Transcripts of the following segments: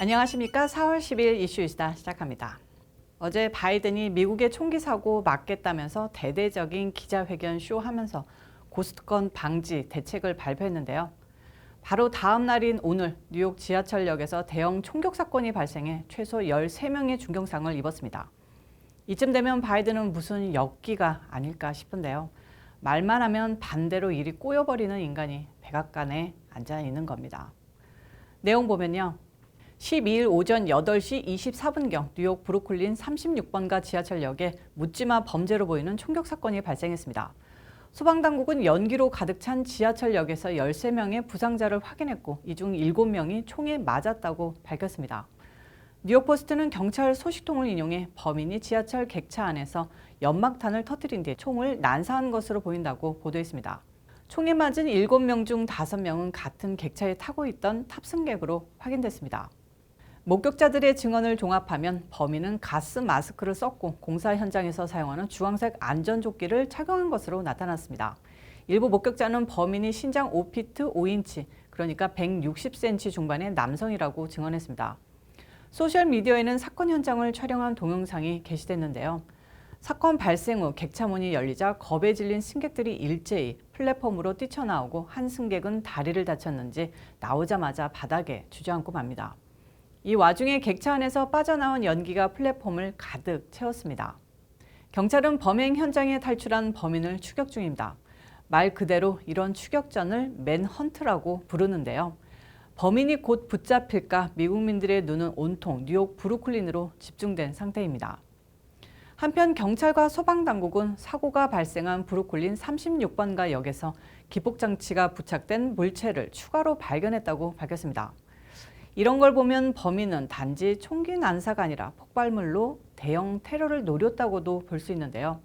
안녕하십니까. 4월 10일 이슈이스다 시작합니다. 어제 바이든이 미국의 총기 사고 막겠다면서 대대적인 기자회견 쇼하면서 고스톱건 방지 대책을 발표했는데요. 바로 다음 날인 오늘 뉴욕 지하철역에서 대형 총격 사건이 발생해 최소 13명의 중경상을 입었습니다. 이쯤 되면 바이든은 무슨 역기가 아닐까 싶은데요. 말만 하면 반대로 일이 꼬여버리는 인간이 백악관에 앉아 있는 겁니다. 내용 보면요. 12일 오전 8시 24분경 뉴욕 브루클린 36번가 지하철역에 묻지마 범죄로 보이는 총격 사건이 발생했습니다. 소방당국은 연기로 가득 찬 지하철역에서 13명의 부상자를 확인했고 이 중 7명이 총에 맞았다고 밝혔습니다. 뉴욕포스트는 경찰 소식통을 인용해 범인이 지하철 객차 안에서 연막탄을 터뜨린 뒤 총을 난사한 것으로 보인다고 보도했습니다. 총에 맞은 7명 중 5명은 같은 객차에 타고 있던 탑승객으로 확인됐습니다. 목격자들의 증언을 종합하면 범인은 가스 마스크를 썼고 공사 현장에서 사용하는 주황색 안전조끼를 착용한 것으로 나타났습니다. 일부 목격자는 범인이 신장 5피트 5인치, 그러니까 160cm 중반의 남성이라고 증언했습니다. 소셜미디어에는 사건 현장을 촬영한 동영상이 게시됐는데요. 사건 발생 후 객차 문이 열리자 겁에 질린 승객들이 일제히 플랫폼으로 뛰쳐나오고 한 승객은 다리를 다쳤는지 나오자마자 바닥에 주저앉고 맙니다. 이 와중에 객차 안에서 빠져나온 연기가 플랫폼을 가득 채웠습니다. 경찰은 범행 현장에 탈출한 범인을 추격 중입니다. 말 그대로 이런 추격전을 맨헌트라고 부르는데요. 범인이 곧 붙잡힐까 미국민들의 눈은 온통 뉴욕 브루클린으로 집중된 상태입니다. 한편 경찰과 소방당국은 사고가 발생한 브루클린 36번가 역에서 기폭장치가 부착된 물체를 추가로 발견했다고 밝혔습니다. 이런 걸 보면 범인은 단지 총기 난사가 아니라 폭발물로 대형 테러를 노렸다고도 볼 수 있는데요.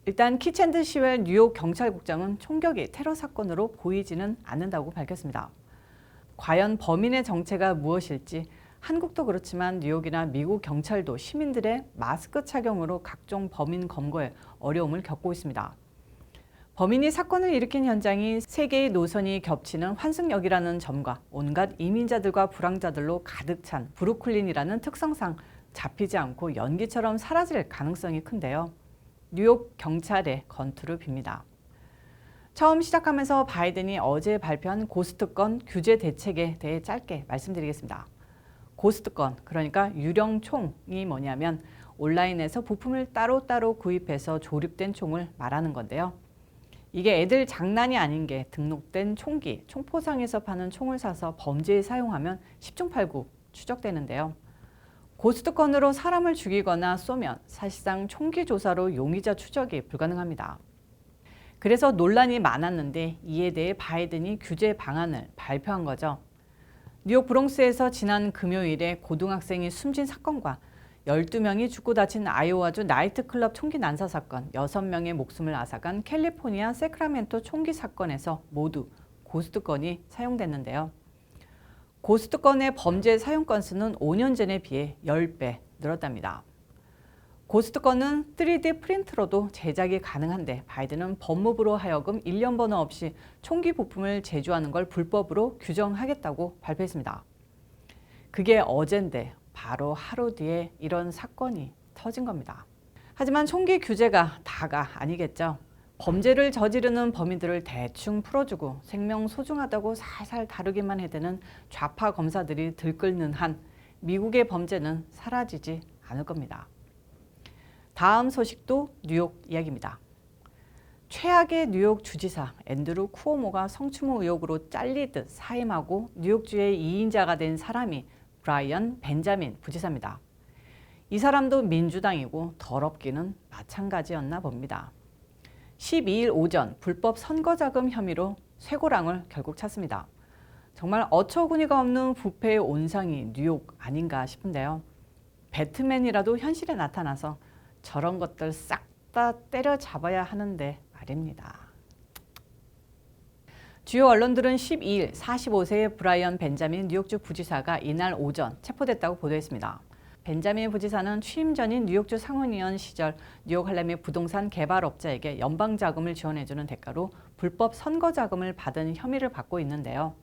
일단 키챈드 시웰 뉴욕 경찰국장은 총격이 테러 사건으로 보이지는 않는다고 밝혔습니다. 과연 범인의 정체가 무엇일지 한국도 그렇지만 뉴욕이나 미국 경찰도 시민들의 마스크 착용으로 각종 범인 검거에 어려움을 겪고 있습니다. 범인이 사건을 일으킨 현장이 세 개의 노선이 겹치는 환승역이라는 점과 온갖 이민자들과 불황자들로 가득 찬 브루클린이라는 특성상 잡히지 않고 연기처럼 사라질 가능성이 큰데요. 뉴욕 경찰의 건투를 빕니다. 처음 시작하면서 바이든이 어제 발표한 고스트건 규제 대책에 대해 짧게 말씀드리겠습니다. 고스트건, 그러니까 유령총이 뭐냐면 온라인에서 부품을 따로따로 구입해서 조립된 총을 말하는 건데요. 이게 애들 장난이 아닌 게 등록된 총기, 총포상에서 파는 총을 사서 범죄에 사용하면 10중 8구 추적되는데요. 고스트건으로 사람을 죽이거나 쏘면 사실상 총기 조사로 용의자 추적이 불가능합니다. 그래서 논란이 많았는데 이에 대해 바이든이 규제 방안을 발표한 거죠. 뉴욕 브롱스에서 지난 금요일에 고등학생이 숨진 사건과 12명이 죽고 다친 아이오와주 나이트클럽 총기 난사 사건, 6명의 목숨을 앗아간 캘리포니아 세크라멘토 총기 사건에서 모두 고스트건이 사용됐는데요. 고스트건의 범죄 사용 건수는 5년 전에 비해 10배 늘었답니다. 고스트건은 3D 프린트로도 제작이 가능한데 바이든은 법무부로 하여금 일련 번호 없이 총기 부품을 제조하는 걸 불법으로 규정하겠다고 발표했습니다. 그게 어젠데 바로 하루 뒤에 이런 사건이 터진 겁니다. 하지만 총기 규제가 다가 아니겠죠. 범죄를 저지르는 범인들을 대충 풀어주고 생명 소중하다고 살살 다루기만 해대는 좌파 검사들이 들끓는 한 미국의 범죄는 사라지지 않을 겁니다. 다음 소식도 뉴욕 이야기입니다. 최악의 뉴욕 주지사 앤드루 쿠오모가 성추모 의혹으로 잘리듯 사임하고 뉴욕주의 2인자가 된 사람이 브라이언 벤자민 부지사입니다. 이 사람도 민주당이고 더럽기는 마찬가지였나 봅니다. 12일 오전 불법 선거자금 혐의로 쇠고랑을 결국 찼습니다. 정말 어처구니가 없는 부패의 온상이 뉴욕 아닌가 싶은데요. 배트맨이라도 현실에 나타나서 저런 것들 싹 다 때려잡아야 하는데 말입니다. 주요 언론들은 12일 45세의 브라이언 벤자민 뉴욕주 부지사가 이날 오전 체포됐다고 보도했습니다. 벤자민 부지사는 취임 전인 뉴욕주 상원의원 시절 뉴욕 할렘의 부동산 개발업자에게 연방자금을 지원해주는 대가로 불법 선거자금을 받은 혐의를 받고 있는데요.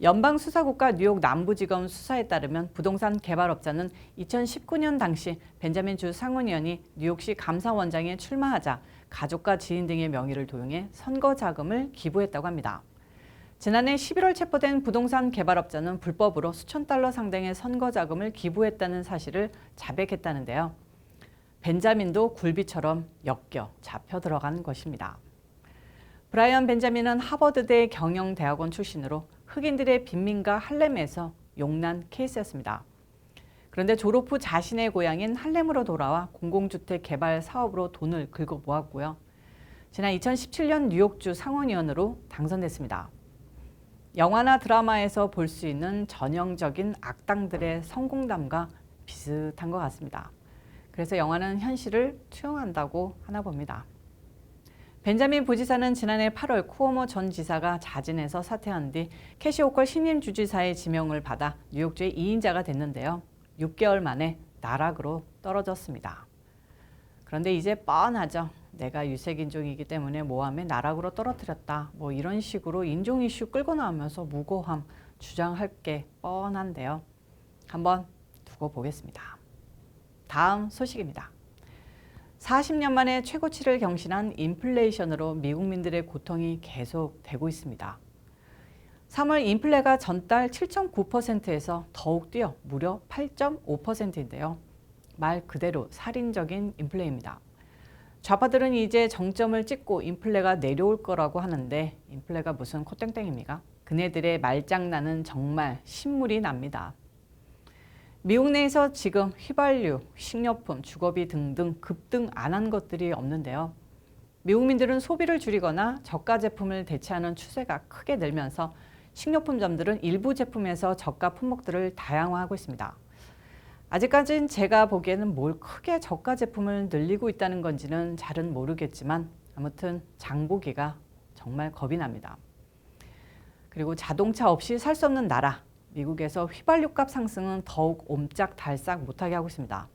연방수사국과 뉴욕 남부지검 수사에 따르면 부동산 개발업자는 2019년 당시 벤자민 주 상원의원이 뉴욕시 감사원장에 출마하자 가족과 지인 등의 명의를 도용해 선거 자금을 기부했다고 합니다. 지난해 11월 체포된 부동산 개발업자는 불법으로 수천 달러 상당의 선거 자금을 기부했다는 사실을 자백했다는데요. 벤자민도 굴비처럼 엮여 잡혀 들어간 것입니다. 브라이언 벤자민은 하버드대 경영대학원 출신으로 흑인들의 빈민가 할렘에서 용난 케이스였습니다. 그런데 졸업 후 자신의 고향인 할렘으로 돌아와 공공주택 개발 사업으로 돈을 긁어 모았고요. 지난 2017년 뉴욕주 상원의원으로 당선됐습니다. 영화나 드라마에서 볼 수 있는 전형적인 악당들의 성공담과 비슷한 것 같습니다. 그래서 영화는 현실을 투영한다고 하나 봅니다. 벤자민 부지사는 지난해 8월 쿠오모 전 지사가 자진해서 사퇴한 뒤 캐시 호컬 신임 주지사의 지명을 받아 뉴욕주의 2인자가 됐는데요. 6개월 만에 나락으로 떨어졌습니다. 그런데 이제 뻔하죠. 내가 유색인종이기 때문에 모함에 나락으로 떨어뜨렸다. 뭐 이런 식으로 인종 이슈 끌고 나오면서 무고함 주장할 게 뻔한데요. 한번 두고 보겠습니다. 다음 소식입니다. 40년 만에 최고치를 경신한 인플레이션으로 미국민들의 고통이 계속되고 있습니다. 3월 인플레가 전달 7.9%에서 더욱 뛰어 무려 8.5%인데요. 말 그대로 살인적인 인플레입니다. 좌파들은 이제 정점을 찍고 인플레가 내려올 거라고 하는데 인플레가 무슨 코땡땡입니까? 그네들의 말장난은 정말 신물이 납니다. 미국 내에서 지금 휘발유, 식료품, 주거비 등등 급등 안 한 것들이 없는데요. 미국민들은 소비를 줄이거나 저가 제품을 대체하는 추세가 크게 늘면서 식료품점들은 일부 제품에서 저가 품목들을 다양화하고 있습니다. 아직까진 제가 보기에는 뭘 크게 저가 제품을 늘리고 있다는 건지는 잘은 모르겠지만 아무튼 장보기가 정말 겁이 납니다. 그리고 자동차 없이 살 수 없는 나라, 미국에서 휘발유값 상승은 더욱 옴짝달싹 못하게 하고 있습니다.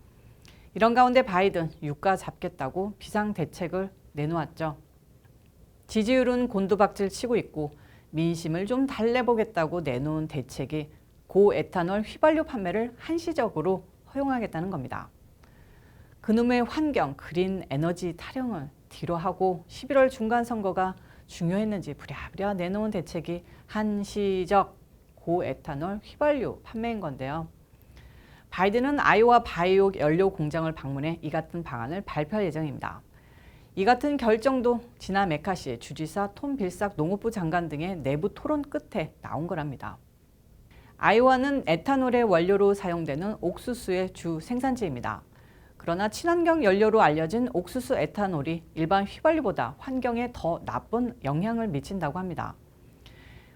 이런 가운데 바이든 유가 잡겠다고 비상대책을 내놓았죠. 지지율은 곤두박질 치고 있고 민심을 좀 달래보겠다고 내놓은 대책이 고에탄올 휘발유 판매를 한시적으로 허용하겠다는 겁니다. 그놈의 환경, 그린 에너지 타령을 뒤로하고 11월 중간선거가 중요했는지 부랴부랴 내놓은 대책이 한시적 고에탄올 휘발유 판매인 건데요. 바이든은 아이오와 바이오 연료 공장을 방문해 이 같은 방안을 발표할 예정입니다. 이 같은 결정도 지난 메카시 주지사 톰 빌삭 농업부 장관 등의 내부 토론 끝에 나온 거랍니다. 아이오와는 에탄올의 원료로 사용되는 옥수수의 주 생산지입니다. 그러나 친환경 연료로 알려진 옥수수 에탄올이 일반 휘발유보다 환경에 더 나쁜 영향을 미친다고 합니다.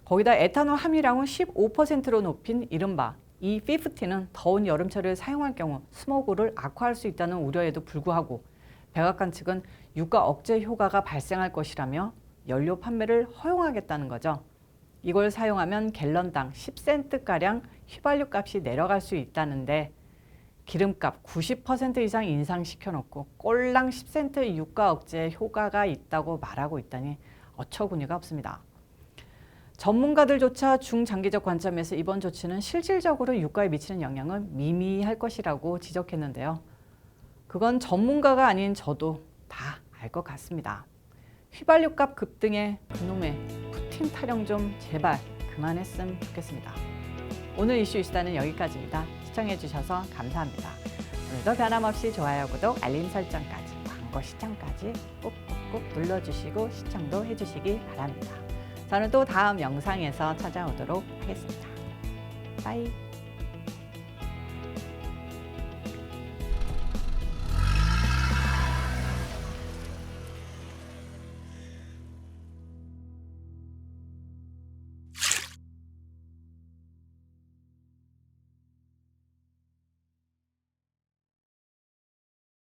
거기다 에탄올 함유량을 15%로 높인 이른바 E50는 더운 여름철을 사용할 경우 스모그를 악화할 수 있다는 우려에도 불구하고 백악관 측은 유가 억제 효과가 발생할 것이라며 연료 판매를 허용하겠다는 거죠. 이걸 사용하면 갤런당 10센트가량 휘발유 값이 내려갈 수 있다는데 기름값 90% 이상 인상시켜놓고 꼴랑 10센트 유가 억제 효과가 있다고 말하고 있다니 어처구니가 없습니다. 전문가들조차 중장기적 관점에서 이번 조치는 실질적으로 유가에 미치는 영향은 미미할 것이라고 지적했는데요. 그건 전문가가 아닌 저도 다 알 것 같습니다. 휘발유값 급등에 그놈의 푸틴 타령 좀 제발 그만했으면 좋겠습니다. 오늘 이슈 이슈다는 여기까지입니다. 시청해주셔서 감사합니다. 오늘도 변함없이 좋아요, 구독, 알림 설정까지, 광고 시청까지 꾹꾹꾹 눌러주시고 시청도 해주시기 바랍니다. 저는 또 다음 영상에서 찾아오도록 하겠습니다. 빠이.